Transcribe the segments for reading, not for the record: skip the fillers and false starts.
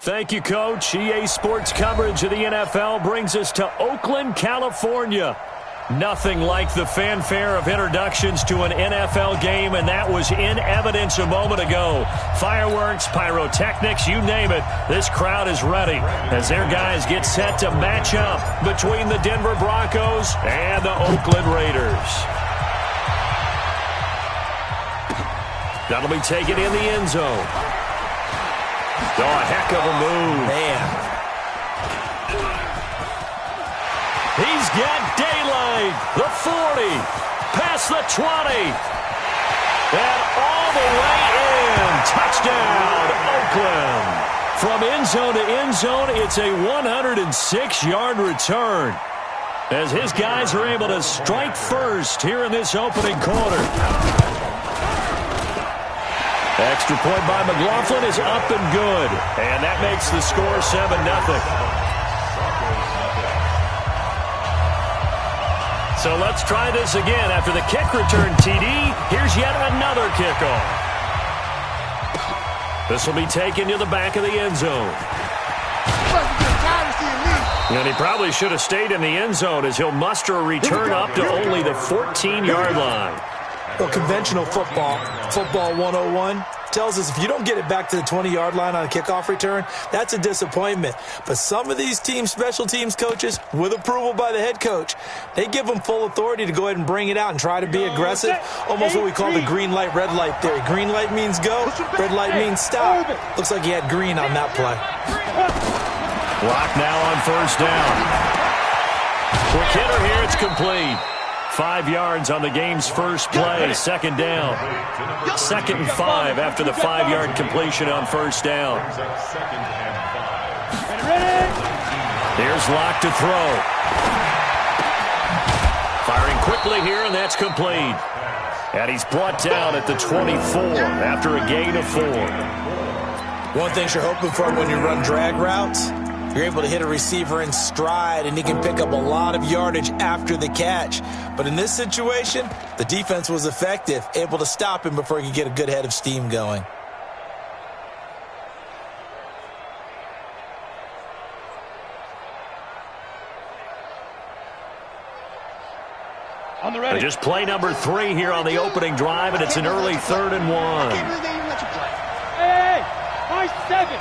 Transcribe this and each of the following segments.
Thank you, Coach. EA Sports coverage of the NFL brings us to Oakland, California. Nothing like the fanfare of introductions to an NFL game, and that was in evidence a moment ago. Fireworks, pyrotechnics, you name it. This crowd is ready as their guys get set to match up between the Denver Broncos and the Oakland Raiders. That'll be taken in the end zone. Oh, a heck of a move. Man. He's got daylight. The 40. Past the 20. And all the way in. Touchdown, Oakland. From end zone to end zone, it's a 106-yard return, as his guys are able to strike first here in this opening quarter. Extra point by McLaughlin is up and good. And that makes the score 7-0. So let's try this again. After the kick return TD, here's yet another kickoff. This will be taken to the back of the end zone. And he probably should have stayed in the end zone, as he'll muster a return up to only the 14-yard line. Well, conventional football 101, tells us if you don't get it back to the 20-yard line on a kickoff return, that's a disappointment. But some of these special teams coaches, with approval by the head coach, they give them full authority to go ahead and bring it out and try to be aggressive. Almost what we call the green light, red light theory. Green light means go, red light means stop. Looks like he had green on that play. Block now on first down. Quick hitter here, it's complete. 5 yards on the game's first play. Second down. 2nd and 5 after the 5-yard completion on first down. Here's Locke to throw. Firing quickly here, and that's complete. And he's brought down at the 24 after a gain of 4. One thing you're hoping for when you run drag routes, you're able to hit a receiver in stride, and he can pick up a lot of yardage after the catch. But in this situation, the defense was effective, able to stop him before he could get a good head of steam going. On the ready. Just play number 3 here on the opening drive, and it's an early 3rd and 1. Hey, high 7.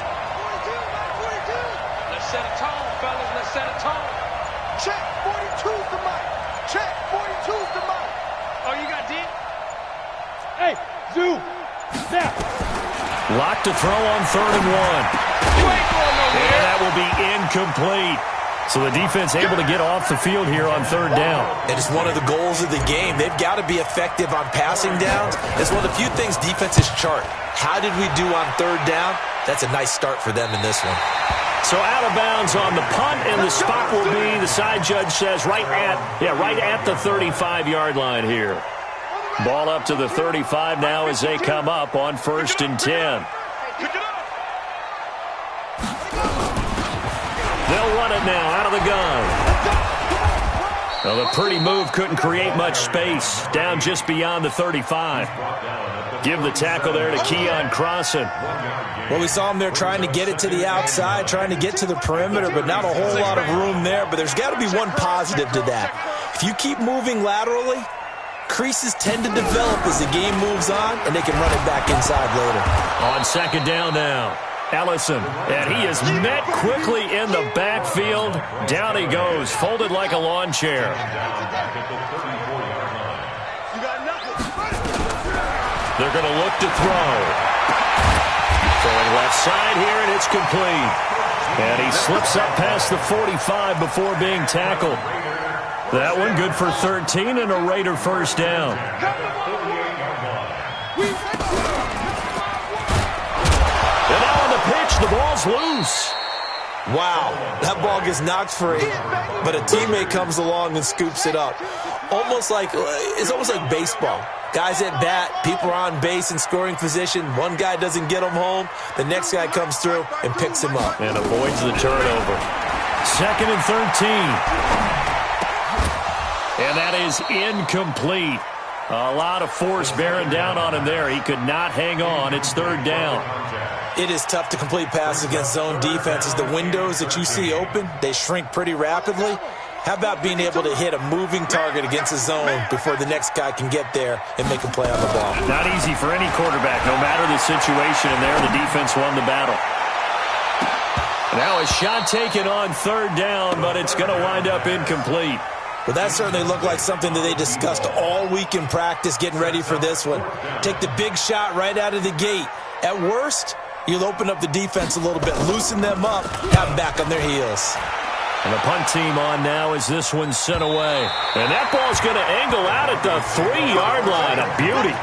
Set a tone, fellas. Let's set a tone. Check 42's the mic. Check 42's the mic. Oh, you got D? Hey, zoom. Snap. Locke to throw on 3rd and 1. You ain't going nowhere. And that will be incomplete. So the defense able to get off the field here on 3rd down. And it's one of the goals of the game. They've got to be effective on passing downs. It's one of the few things defenses chart. How did we do on 3rd down? That's a nice start for them in this one. So out of bounds on the punt, and the spot will be, the side judge says, right at the 35-yard line here. Ball up to the 35 now as they come up on 1st and 10. They'll run it now out of the gun. Well, the pretty move couldn't create much space, down just beyond the 35. Give the tackle there to Keon Crossan. Well, we saw him there trying to get it to the outside, trying to get to the perimeter, but not a whole lot of room there. But there's got to be one positive to that. If you keep moving laterally, creases tend to develop as the game moves on, and they can run it back inside later. On 2nd down now, Ellison, and he is met quickly in the backfield. Down he goes, folded like a lawn chair. They're going to look to throw. Throwing left side here, and it's complete. And he slips up past the 45 before being tackled. That one good for 13 and a Raider first down. And now on the pitch, the ball's loose. Wow, that ball gets knocked free, but a teammate comes along and scoops it up. It's almost like baseball. Guys at bat, people are on base in scoring position. One guy doesn't get him home. The next guy comes through and picks him up. And avoids the turnover. 2nd and 13. And that is incomplete. A lot of force bearing down on him there. He could not hang on. It's third down. It is tough to complete passes against zone defenses. The windows that you see open, they shrink pretty rapidly. How about being able to hit a moving target against a zone before the next guy can get there and make a play on the ball? Not easy for any quarterback, no matter the situation. And there, the defense won the battle. Now a shot taken on third down, but it's going to wind up incomplete. Well, that certainly looked like something that they discussed all week in practice, getting ready for this one. Take the big shot right out of the gate. At worst, you'll open up the defense a little bit, loosen them up, have them back on their heels. And the punt team on now as this one's sent away. And that ball's going to angle out at the 3-yard line. A beauty.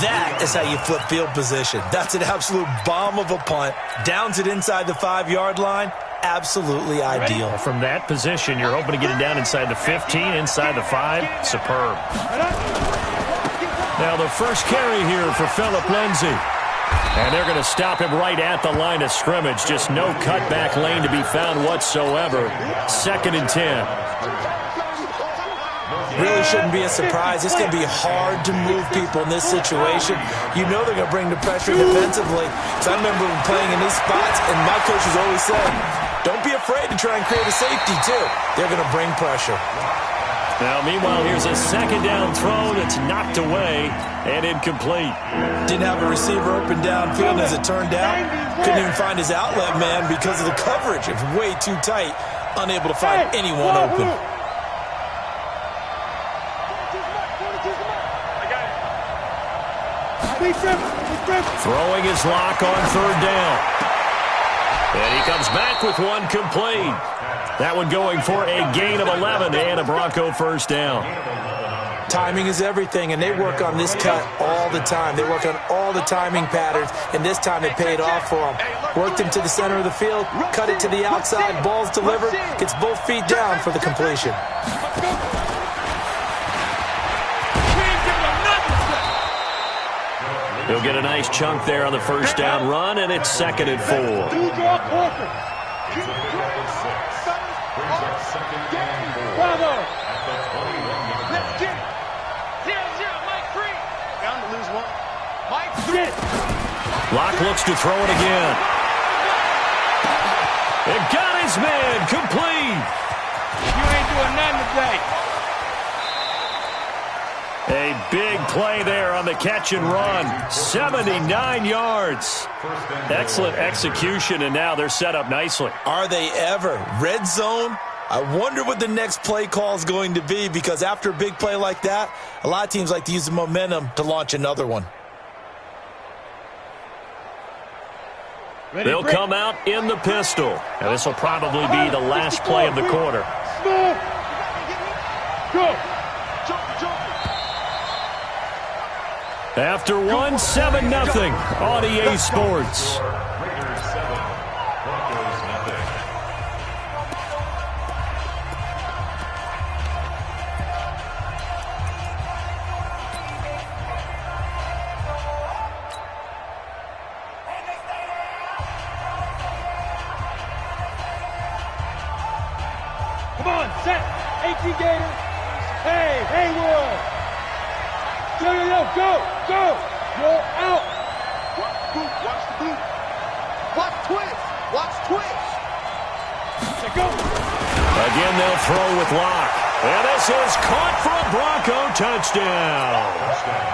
That is how you flip field position. That's an absolute bomb of a punt. Downs it inside the 5-yard line. Absolutely ideal. From that position, you're hoping to get it down inside the 15, inside the 5. Superb. Now the first carry here for Phillip Lindsay. And they're going to stop him right at the line of scrimmage. Just no cutback lane to be found whatsoever. 2nd and 10. Really shouldn't be a surprise. It's going to be hard to move people in this situation. You know they're going to bring the pressure defensively. So I remember playing in these spots, and my coaches always said, don't be afraid to try and create a safety, too. They're going to bring pressure. Now, meanwhile, here's a 2nd down throw that's knocked away and incomplete. Didn't have a receiver open downfield as it turned out. Couldn't even find his outlet man because of the coverage. It was way too tight. Unable to find anyone open. Throwing his lock on third down. And he comes back with one complete. That one going for a gain of 11 and a Bronco first down. Timing is everything, and they work on this cut all the time. They work on all the timing patterns, and this time it paid off for them. Worked him to the center of the field, cut it to the outside, ball's delivered, gets both feet down for the completion. He'll get a nice chunk there on the first down run, and it's 2nd and 4. Locke looks to throw it again. It got his man complete. You ain't doing nothing today. A big play there on the catch and run. 79 yards. Excellent execution, and now they're set up nicely. Are they ever? Red zone? I wonder what the next play call is going to be, because after a big play like that, a lot of teams like to use the momentum to launch another one. They'll come out in the pistol. And this will probably be the last play of the quarter. Go. After one, 7-0 on EA Sports. Come on, set. 18 Gator. Hey, Haywood. Go. You're out. Watch the boot. Watch twist. Go. Again, they'll throw with Locke. And this is caught for a Bronco touchdown.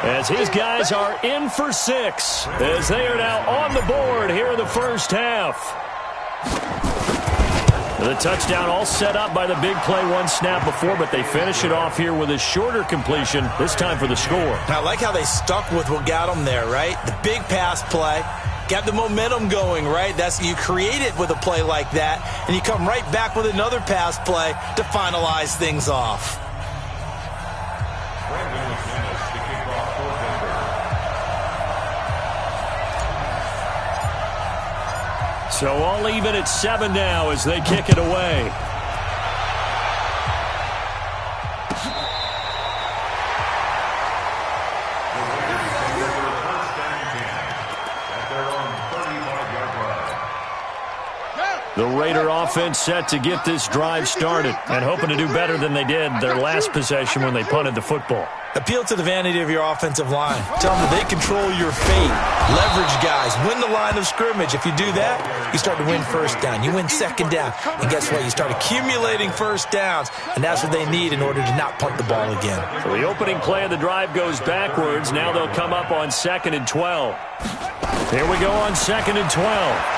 As his guys are in for 6. As they are now on the board here in the first half. The touchdown all set up by the big play one snap before, but they finish it off here with a shorter completion, this time for the score. I like how they stuck with what got them there, right? The big pass play, got the momentum going, right? You create it with a play like that, and you come right back with another pass play to finalize things off. So all even at 7 now as they kick it away. The Raider offense set to get this drive started and hoping to do better than they did their last possession when they punted the football. Appeal to the vanity of your offensive line. Tell them that they control your fate. Leverage guys. Win the line of scrimmage. If you do that, you start to win first down. You win second down. And guess what? You start accumulating first downs. And that's what they need in order to not punt the ball again. So the opening play of the drive goes backwards. Now they'll come up on 2nd and 12. Here we go on 2nd and 12.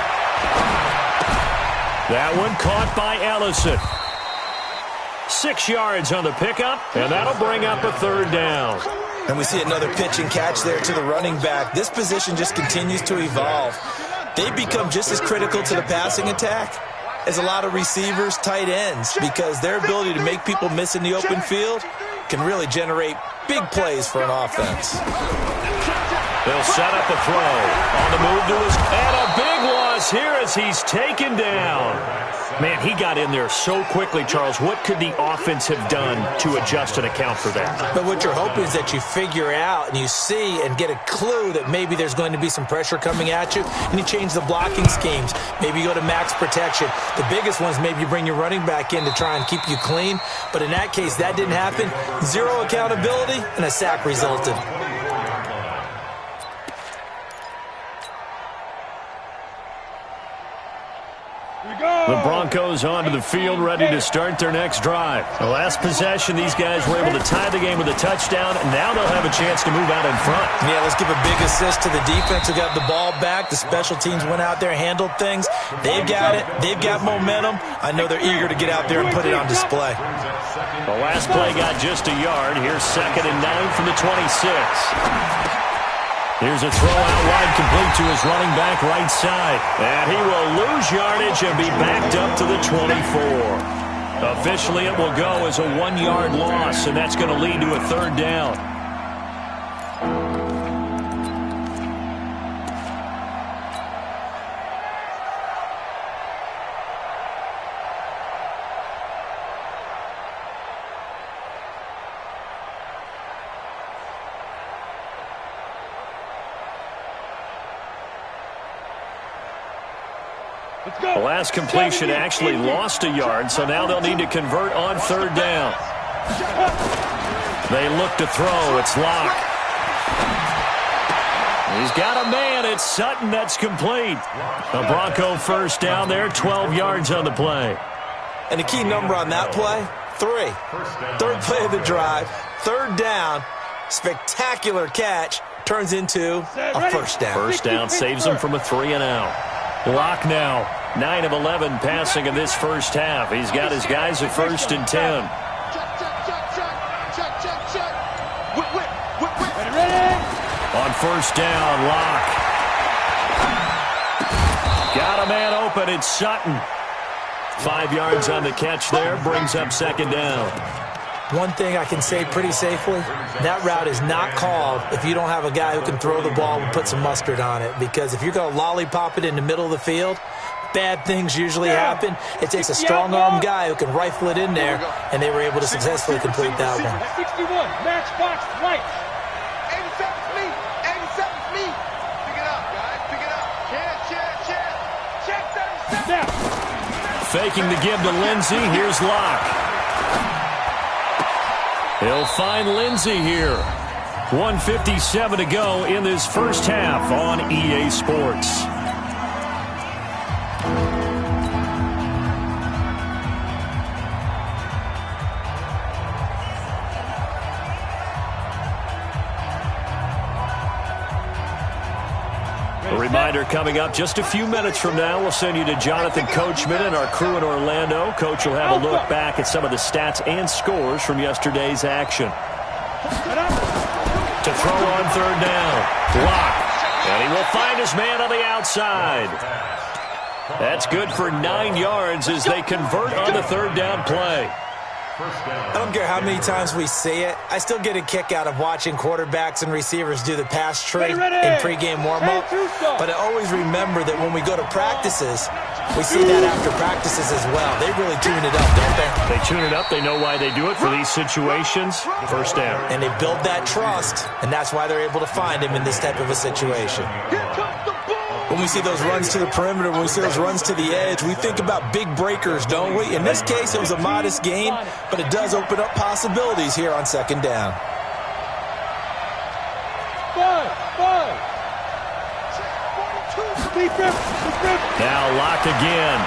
That one caught by Ellison. 6 yards on the pickup, and that'll bring up a 3rd down. And we see another pitch and catch there to the running back. This position just continues to evolve. They become just as critical to the passing attack as a lot of receivers, tight ends, because their ability to make people miss in the open field can really generate big plays for an offense. They'll set up a throw. On the move to his... And a big loss here as he's taken down. Man, he got in there so quickly, Charles. What could the offense have done to adjust and account for that? But what you're hoping is that you figure out and you see and get a clue that maybe there's going to be some pressure coming at you, and you change the blocking schemes. Maybe you go to max protection. The biggest ones, maybe you bring your running back in to try and keep you clean. But in that case, that didn't happen. Zero accountability, and a sack resulted. The Broncos onto the field, ready to start their next drive. The last possession, these guys were able to tie the game with a touchdown, and now they'll have a chance to move out in front. Yeah, let's give a big assist to the defense who got the ball back. The special teams went out there, handled things. They've got it. They've got momentum. I know they're eager to get out there and put it on display. The last play got just a yard. Here's 2nd and 9 from the 26. Here's a throw out wide, complete to his running back right side. And he will lose yardage and be backed up to the 24. Officially, it will go as a 1-yard loss, and that's going to lead to a 3rd down. The last completion actually lost a yard, so now they'll need to convert on 3rd down. They look to throw. It's Locke. He's got a man. It's Sutton. That's complete. A Bronco first down there, 12 yards on the play. And the key number on that play, 3. 3rd play of the drive, 3rd down, spectacular catch, turns into a first down. First down saves them from a 3-and-out. Locke now, 9 of 11 passing in this first half. He's got his guys at 1st and 10. On 1st down, Locke. Got a man open. It's Sutton. 5 yards on the catch there. Brings up 2nd down. One thing I can say pretty safely, that route is not called if you don't have a guy who can throw the ball and put some mustard on it. Because if you're going to lollipop it in the middle of the field, bad things usually happen. It takes a strong-arm guy who can rifle it in there, and they were able to successfully complete that one. 61, match box right. 87's me. 87's me. Pick it up, guys. Pick it up. Check 37. Now. Faking the give to Lindsey. Here's Locke. He'll find Lindsey here. 1:57 to go in this first half on EA Sports. A reminder coming up just a few minutes from now, we'll send you to Jonathan Coachman and our crew in Orlando. Coach will have a look back at some of the stats and scores from yesterday's action. To throw on 3rd down. Locke. And he will find his man on the outside. That's good for 9 yards as they convert on the 3rd down play. I don't care how many times we see it. I still get a kick out of watching quarterbacks and receivers do the pass tree in pregame warm-up. But I always remember that when we go to practices, we see that after practices as well. They really tune it up, don't they? They tune it up. They know why they do it for these situations. First down. And they build that trust, and that's why they're able to find him in this type of a situation. Here comes the ball. When we see those runs to the perimeter, when we see those runs to the edge, we think about big breakers, don't we? In this case, it was a modest gain, but it does open up possibilities here on second down. Now Locke again.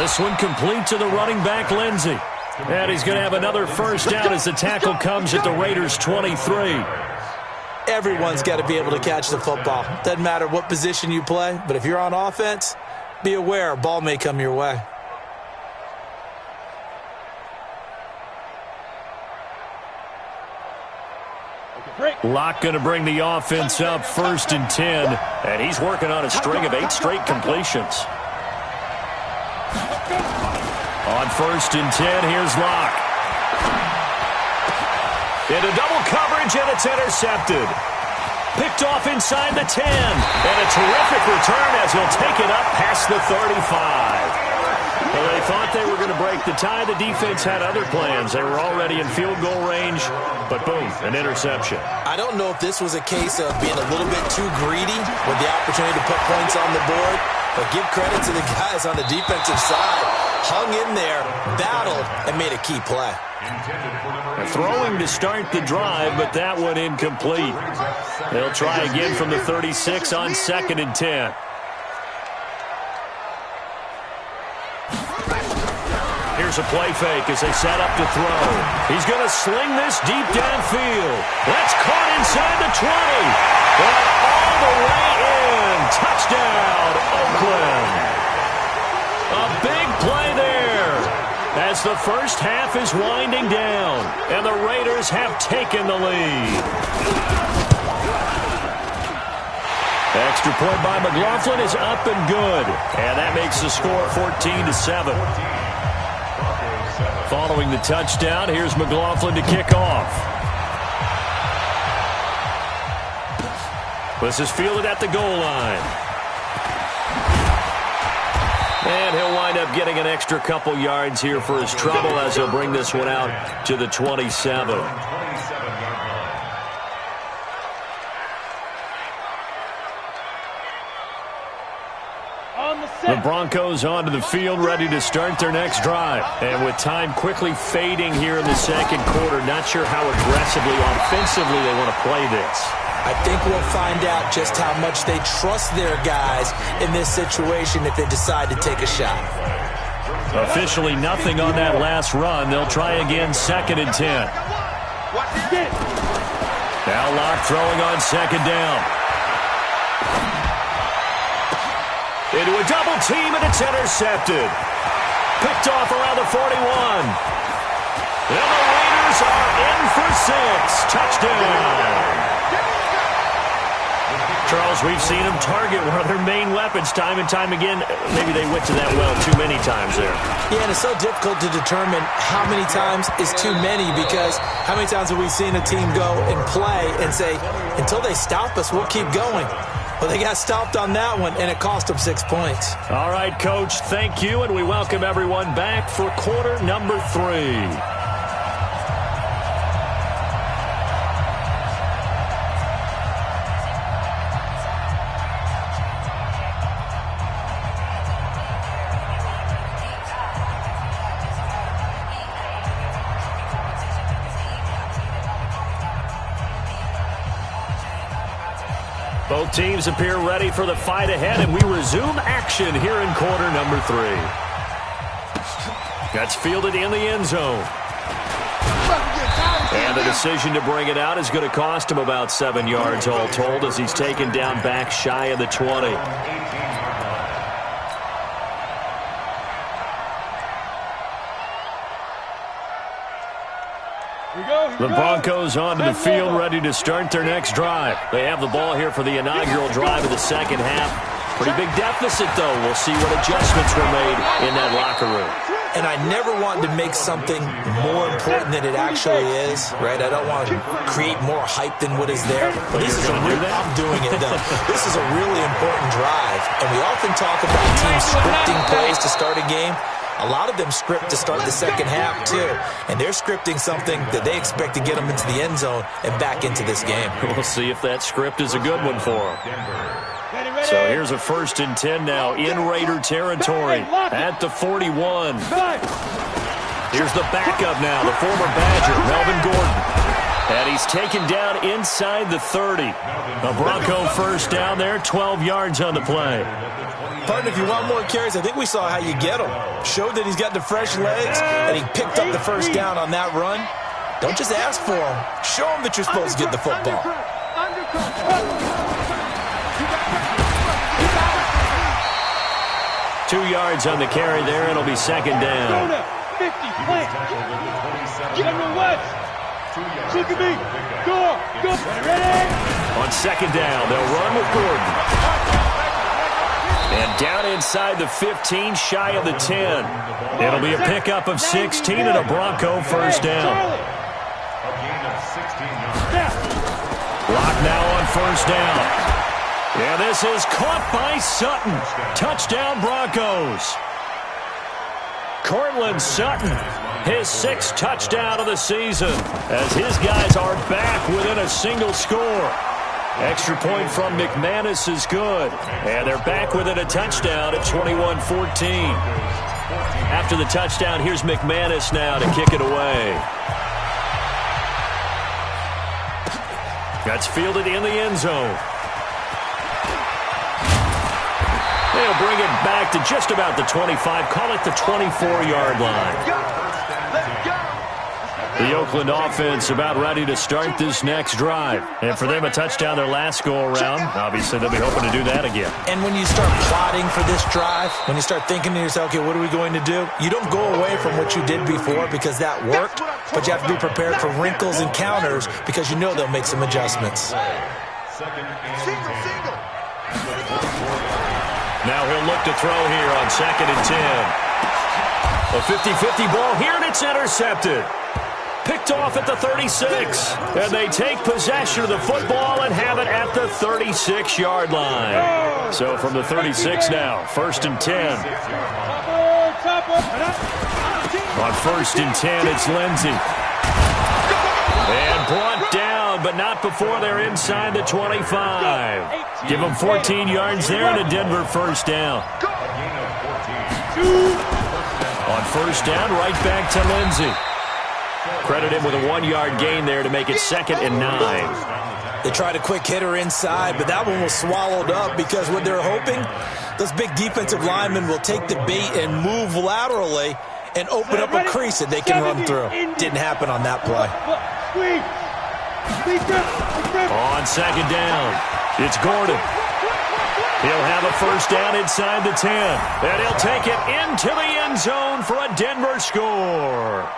This one complete to the running back, Lindsey. And he's going to have another first down as the tackle comes at the Raiders' 23. Everyone's got to be able to catch the football. Doesn't matter what position you play, but if you're on offense, be aware a ball may come your way. Locke going to bring the offense up 1st and 10, and he's working on a string of 8 straight completions. On 1st and 10, here's Locke. Into double coverage, and it's intercepted. Picked off inside the 10, and a terrific return as he'll take it up past the 35. Well, they thought they were going to break the tie. The defense had other plans. They were already in field goal range, but boom, an interception. I don't know if this was a case of being a little bit too greedy with the opportunity to put points on the board, but give credit to the guys on the defensive side. Hung in there, battled, and made a key play. Throwing to start the drive, but that one incomplete. They'll try again from the 36 on 2nd and 10. Here's a play fake as they set up to throw. He's going to sling this deep downfield. That's caught inside the 20. And all the way in. Touchdown, Oakland. A big play there as the first half is winding down, and the Raiders have taken the lead. Extra point by McLaughlin is up and good, and that makes the score 14-7. Following the touchdown, here's McLaughlin to kick off. This is fielded at the goal line. And he'll wind up getting an extra couple yards here for his trouble as he'll bring this one out to the 27. The Broncos onto the field, ready to start their next drive. And with time quickly fading here in the second quarter, not sure how aggressively, offensively they want to play this. I think we'll find out just how much they trust their guys in this situation if they decide to take a shot. Officially nothing on that last run. They'll try again 2nd and 10. Now Locke throwing on 2nd down. Into a double team, and it's intercepted. Picked off around the 41. And the Raiders are in for 6. Touchdown. Charles, we've seen them target one of their main weapons time and time again. Maybe they went to that well too many times there. Yeah, and it's so difficult to determine how many times is too many, because how many times have we seen a team go and play and say, until they stop us, we'll keep going. Well, they got stopped on that one, and it cost them 6 points. All right, Coach, thank you, and we welcome everyone back for quarter number 3. Both teams appear ready for the fight ahead, and we resume action here in quarter number 3. That's fielded in the end zone. And the decision to bring it out is going to cost him about 7 yards all told as he's taken down back shy of the 20. The Broncos onto the field, ready to start their next drive. They have the ball here for the inaugural drive of the second half. Pretty big deficit, though. We'll see what adjustments were made in that locker room. And I never want to make something more important than it actually is, right? I don't want to create more hype than what is there. But this is I'm doing it, though. This is a really important drive. And we often talk about teams scripting plays to start a game. A lot of them script to start the second half, too. And they're scripting something that they expect to get them into the end zone and back into this game. We'll see if that script is a good one for them. So here's a 1st and 10 now in Raider territory at the 41. Here's the backup now, the former Badger, Melvin Gordon. And he's taken down inside the 30. A Bronco first down there, 12 yards on the play. Partner, if you want more carries, I think we saw how you get him. Showed that he's got the fresh legs, and he picked up the first down on that run. Don't just ask for him. Show him that you're supposed to get the football. 2 yards on the carry there. It'll be 2nd down. 50, plant. General West. Look at me. Go. Ready? On 2nd down, they'll run with Gordon. And down inside the 15, shy of the 10. It'll be a pickup of 16 and a Bronco first down. Block now on 1st down. And this is caught by Sutton. Touchdown Broncos. Cortland Sutton, his 6th touchdown of the season, as his guys are back within a single score. Extra point from McManus is good, and they're back within a touchdown at 21-14. After the touchdown, here's McManus now to kick it away. That's fielded in the end zone. They'll bring it back to just about the 25, call it the 24-yard line. The Oakland offense about ready to start this next drive. And for them, a touchdown their last go-around. Obviously, they'll be hoping to do that again. And when you start plotting for this drive, when you start thinking to yourself, okay, what are we going to do? You don't go away from what you did before because that worked, but you have to be prepared for wrinkles and counters because you know they'll make some adjustments. Now he'll look to throw here on 2nd and 10. A 50-50 ball here, and it's intercepted. Picked off at the 36. And they take possession of the football and have it at the 36-yard line. So from the 36 now, 1st and 10. On 1st and 10, it's Lindsey. And brought down, but not before they're inside the 25. Give them 14 yards there and a Denver first down. On 1st down, right back to Lindsey. Credit him with a 1-yard gain there to make it 2nd and 9. They tried a quick hitter inside, but that one was swallowed up because what they're hoping, those big defensive linemen will take the bait and move laterally and open up a crease that they can run through. Didn't happen on that play. On 2nd down, it's Gordon. He'll have a first down inside the 10. And he'll take it into the end zone for a Denver score.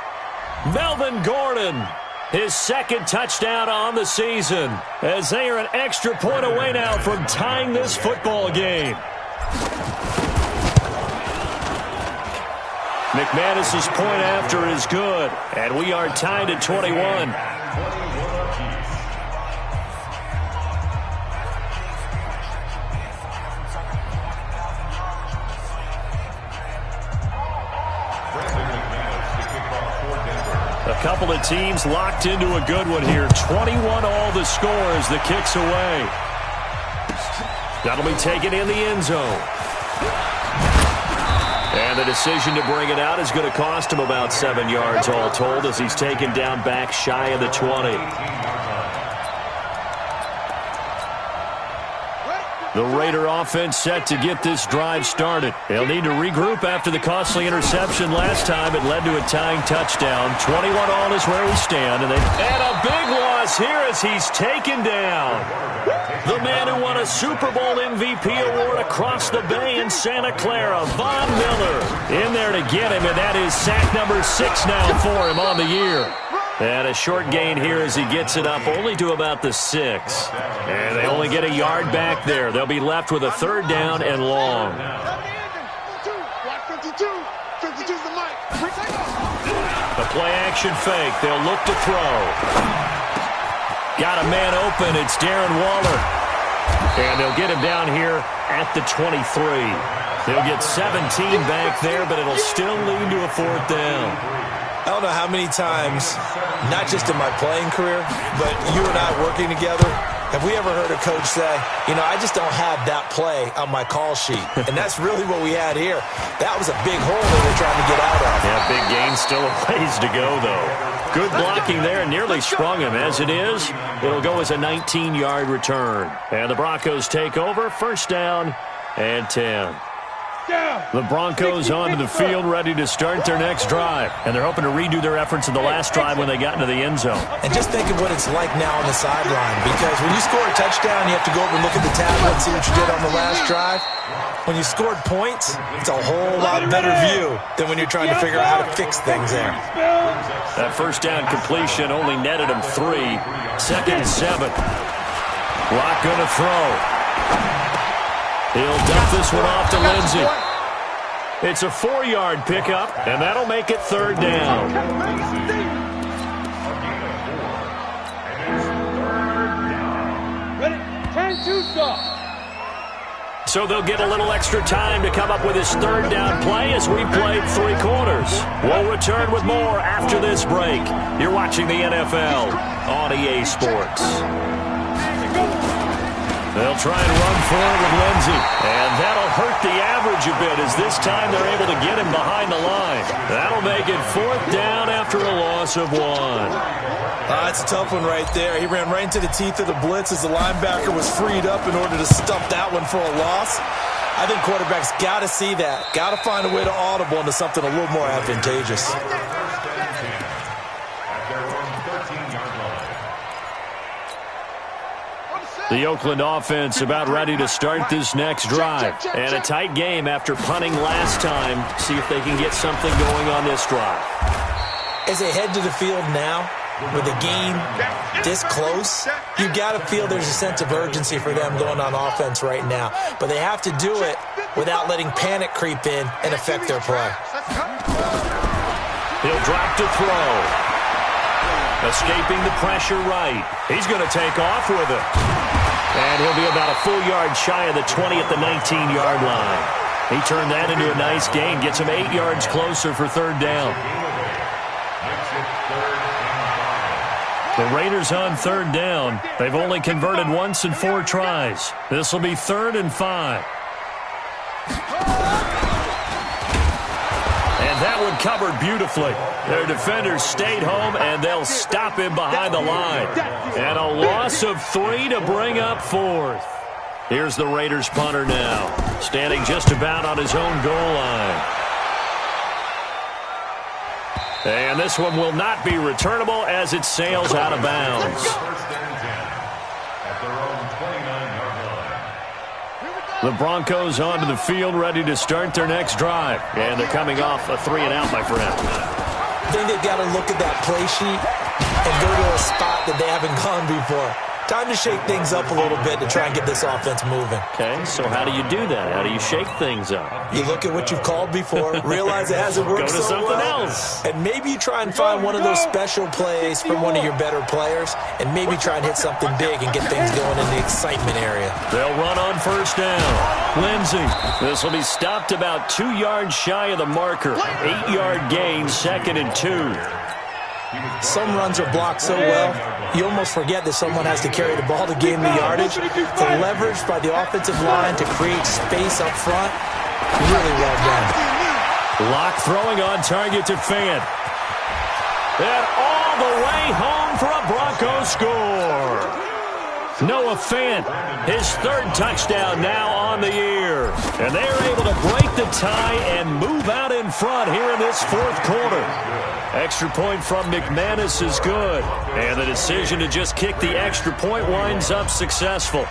Melvin Gordon, his 2nd touchdown on the season, as they are an extra point away now from tying this football game. McManus's point after is good, and we are tied at 21. A couple of teams locked into a good one here. 21 all the score as the kick's away. That'll be taken in the end zone. And the decision to bring it out is going to cost him about 7 yards all told as he's taken down back shy of the 20. The Raider offense set to get this drive started. They'll need to regroup after the costly interception last time. It led to a tying touchdown. 21 all is where we stand. And a big loss here as he's taken down. The man who won a Super Bowl MVP award across the bay in Santa Clara, Von Miller, in there to get him, and that is sack number 6 now for him on the year. And a short gain here as he gets it up only to about the 6. And they only get a yard back there. They'll be left with a 3rd down and long. The play action fake. They'll look to throw. Got a man open. It's Darren Waller. And they'll get him down here at the 23. They'll get 17 back there, but it'll still lead to a 4th down. I don't know how many times, not just in my playing career, but you and I working together, have we ever heard a coach say, you know, I just don't have that play on my call sheet. And that's really what we had here. That was a big hole they were trying to get out of. Yeah, big gain, still a ways to go, though. Good blocking there, nearly sprung him. As it is, it'll go as a 19-yard return. And the Broncos take over, 1st down and 10. The Broncos onto the field, ready to start their next drive. And they're hoping to redo their efforts in the last drive when they got into the end zone. And just think of what it's like now on the sideline. Because when you score a touchdown, you have to go over and look at the tablet and see what you did on the last drive. When you scored points, it's a whole lot better view than when you're trying to figure out how to fix things there. That 1st down completion only netted him 3. 2nd and 7. Lock going to throw. He'll dump this one off to Lindsey. It's a 4-yard pickup, and that'll make it 3rd down. Ready? 10-2 stop. So they'll get a little extra time to come up with his 3rd down play as we played 3 quarters. We'll return with more after this break. You're watching the NFL on EA Sports. They'll try and run for it with Lindsey. And that'll hurt the average a bit as this time they're able to get him behind the line. That'll make it 4th down after a loss of 1. That's a tough one right there. He ran right into the teeth of the blitz as the linebacker was freed up in order to stuff that one for a loss. I think quarterbacks got to see that. Got to find a way to audible into something a little more advantageous. The Oakland offense about ready to start this next drive. And a tight game after punting last time. See if they can get something going on this drive. As they head to the field now, with the game this close, you got to feel there's a sense of urgency for them going on offense right now. But they have to do it without letting panic creep in and affect their play. He'll drop to throw. Escaping the pressure right. He's going to take off with it. And he'll be about a full yard shy of the 20 at the 19-yard line. He turned that into a nice gain. Gets him 8 yards closer for 3rd down. The Raiders on 3rd down. They've only converted once in 4 tries. This will be 3rd and 5. And that one covered beautifully. Their defenders stayed home, and they'll stop him behind the line. And a loss of 3 to bring up 4th. Here's the Raiders punter now, standing just about on his own goal line. And this one will not be returnable as it sails out of bounds. The Broncos onto the field, ready to start their next drive. And they're coming off a 3-and-out, my friend. I think they've got to look at that play sheet and go to a spot that they haven't gone before. Time to shake things up a little bit to try and get this offense moving. Okay, so how do you do that? How do you shake things up? You look at what you've called before, realize it hasn't worked Go to so something well, else. and maybe you try and find one of those special plays from one of your better players, and maybe try and hit something big and get things going in the excitement area. They'll run on 1st down. Lindsey. This will be stopped about 2 yards shy of the marker. 8-yard gain, 2nd and 2. Some runs are blocked so well, you almost forget that someone has to carry the ball to gain the yardage. The leverage by the offensive line to create space up front, really well done. Lock throwing on target to Fant. And all the way home for a Broncos score. Noah Fant, his 3rd touchdown now on the year. And they're able to break the tie and move out in front here in this 4th quarter. Extra point from McManus is good. And the decision to just kick the extra point winds up successful.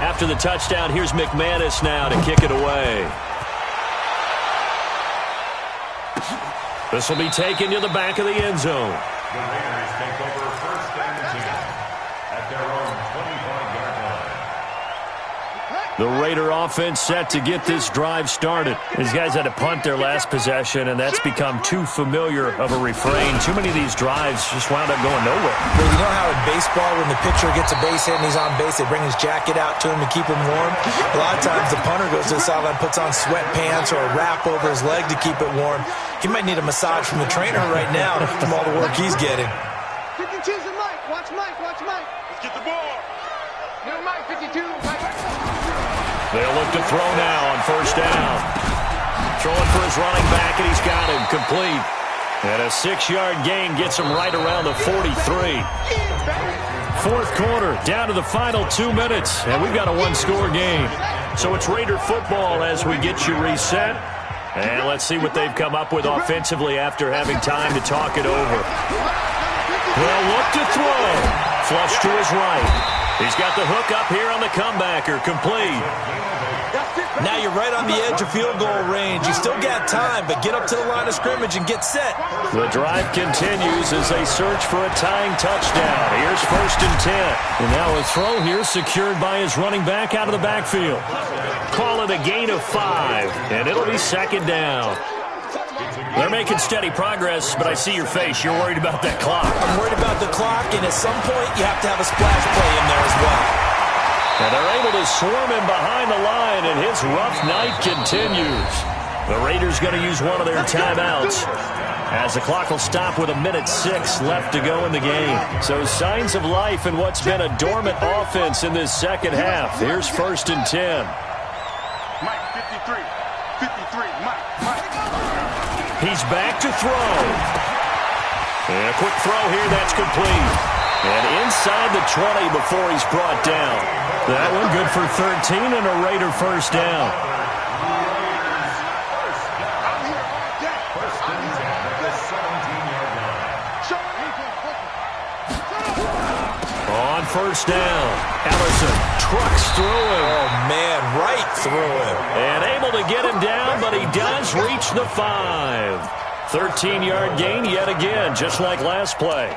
After the touchdown, here's McManus now to kick it away. This will be taken to the back of the end zone. The Raiders take over 1st and 10 at their own 25-yard line. The Raider offense set to get this drive started. These guys had to punt their last possession, and that's become too familiar of a refrain. Too many of these drives just wound up going nowhere. Well, you know how in baseball, when the pitcher gets a base hit and he's on base, they bring his jacket out to him to keep him warm? A lot of times the punter goes to the sideline, puts on sweatpants or a wrap over his leg to keep it warm. He might need a massage from the trainer right now from all the work he's getting. 52's the Mike. Watch Mike. Watch Mike. Let's get the ball. No, Mike, 52. Mike. They'll look to throw now on first down. Throwing for his running back, and he's got him complete. And a 6-yard gain gets him right around the 43. Fourth quarter, down to the final 2 minutes, and we've got a one-score game. So it's Raider football as we get you reset. And let's see what they've come up with offensively after having time to talk it over. They'll look to throw. Flush to his right. He's got the hook up here on the comebacker, complete. Now you're right on the edge of field goal range. You still got time, but get up to the line of scrimmage and get set. The drive continues as they search for a tying touchdown. Here's first and 10. And now a throw here secured by his running back out of the backfield. Call it a gain of 5, and it'll be second down. They're making steady progress, but I see your face. You're worried about that clock. I'm worried about the clock, and at some point you have to have a splash play in there as well. And they're able to swarm him behind the line, and his rough night continues. The Raiders going to use one of their timeouts, as the clock will stop with 1:06 left to go in the game. So signs of life in what's been a dormant offense in this second half. Here's first and 10. Mike, 53. 53. Mike. He's back to throw. And a quick throw here, that's complete. And inside the 20 before he's brought down. That one good for 13 and a Raider first down. On first down, Ellison trucks through him. Oh, man, right through him. And able to get him down, but he does reach the 5. 13-yard gain yet again, just like last play.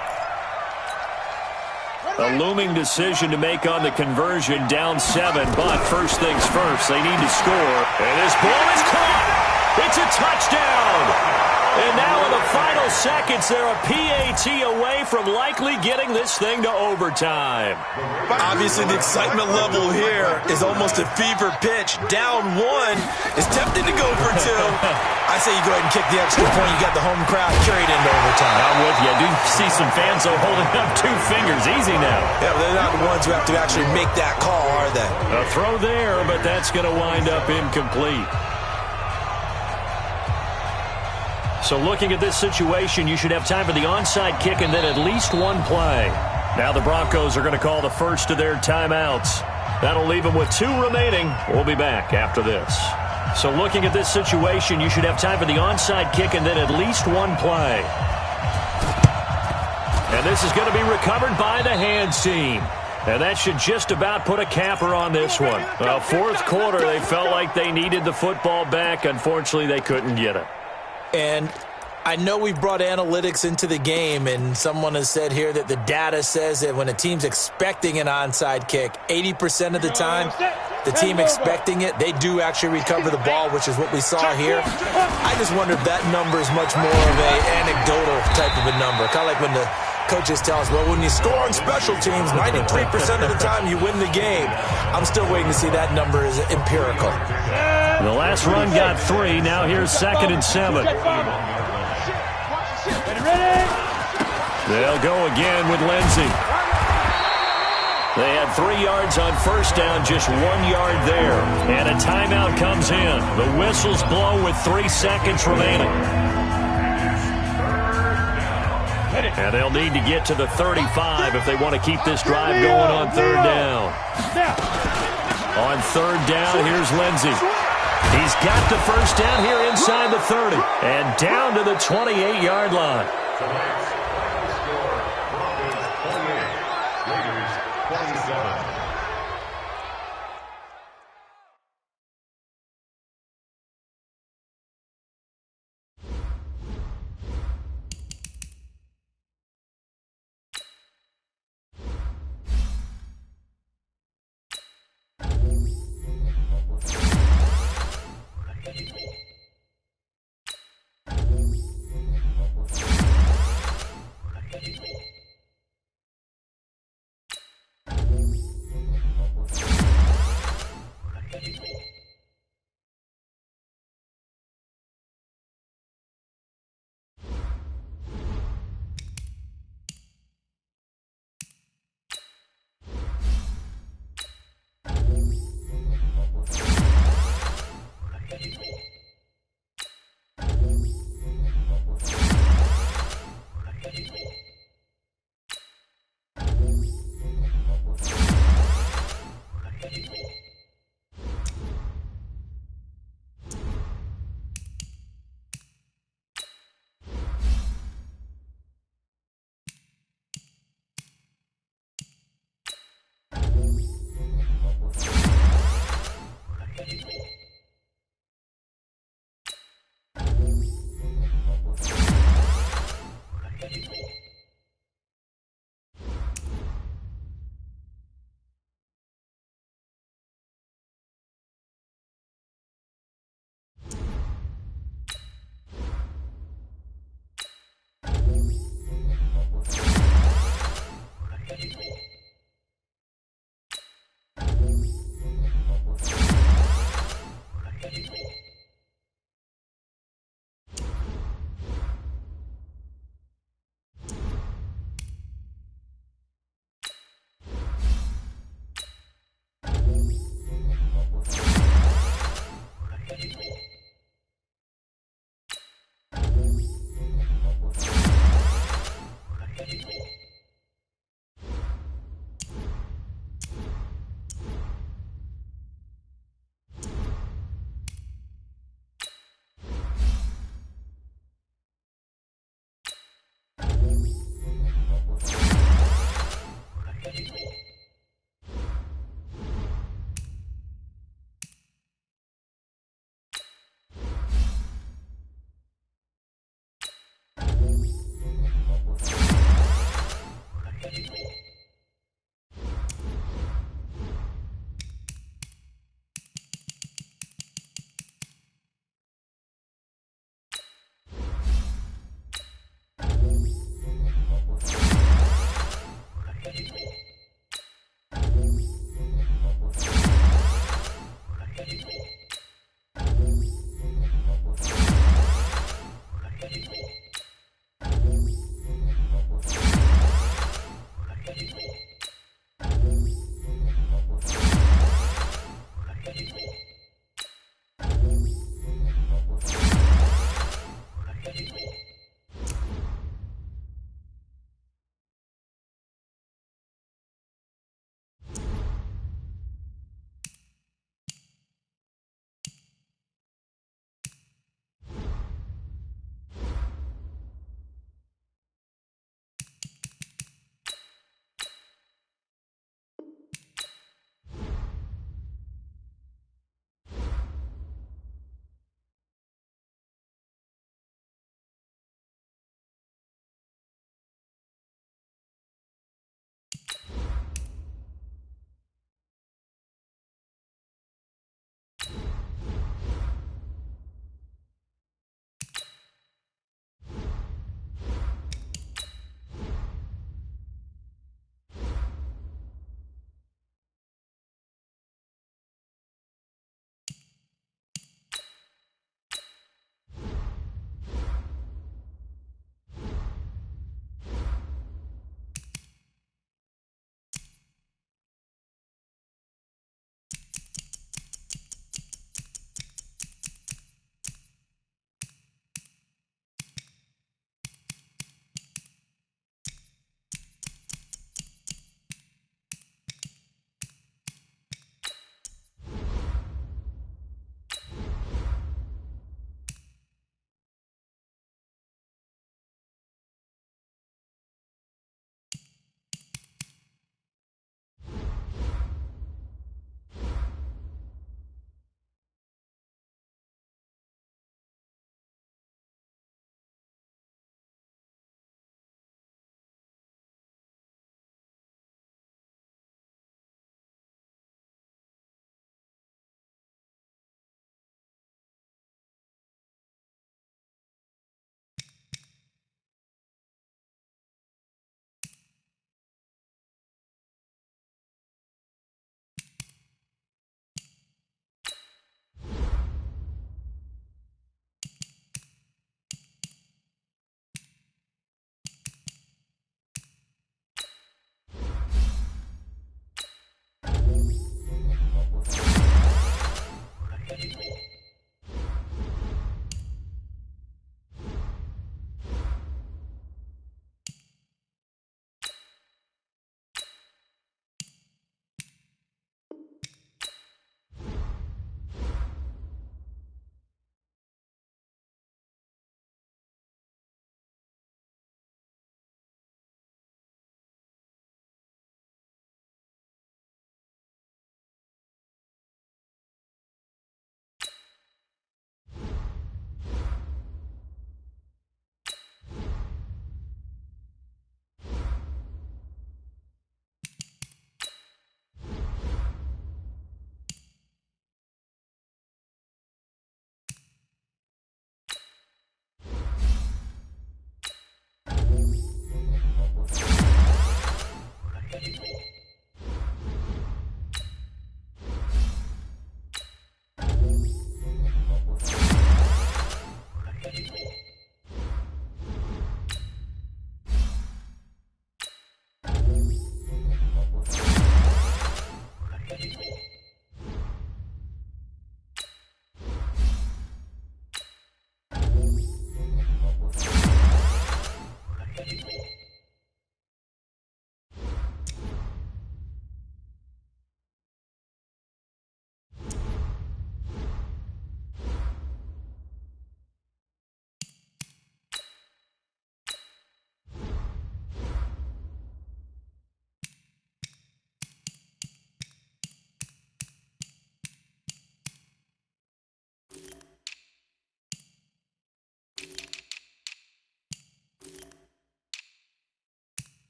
A looming decision to make on the conversion, down 7, but first things first, they need to score. And this ball is caught. It's a touchdown. And now in the final seconds, they're a PAT away from likely getting this thing to overtime. Obviously, the excitement level here is almost a fever pitch. Down 1 is tempted to go for 2. I say you go ahead and kick the extra point. You got the home crowd carried into overtime. I'm with you. I do see some fans, though, holding up 2 fingers. Easy now. Yeah, but they're not the ones who have to actually make that call, are they? A throw there, but that's going to wind up incomplete. So looking at this situation, you should have time for the onside kick and then at least one play. Now the Broncos are going to call the first of their timeouts. That'll leave them with 2 remaining. We'll be back after this. So looking at this situation, you should have time for the onside kick and then at least one play. And this is going to be recovered by the hands team. And that should just about put a capper on this one. Well, fourth quarter, they felt like they needed the football back. Unfortunately, they couldn't get it. And I know we've brought analytics into the game, and someone has said here that the data says that when a team's expecting an onside kick, 80% of the time, the team expecting it, they do actually recover the ball, which is what we saw here. I just wonder if that number is much more of an anecdotal type of a number. Kind of like when the coaches tell us, well, when you score on special teams, 93% of the time you win the game. I'm still waiting to see that number is empirical. The last run got 3. Now here's second and 7. They'll go again with Lindsey. They had 3 yards on first down, just 1 yard there. And a timeout comes in. The whistles blow with 3 seconds remaining. And they'll need to get to the 35 if they want to keep this drive going on third down. On third down, here's Lindsey. He's got the first down here inside the 30. And down to the 28-yard line.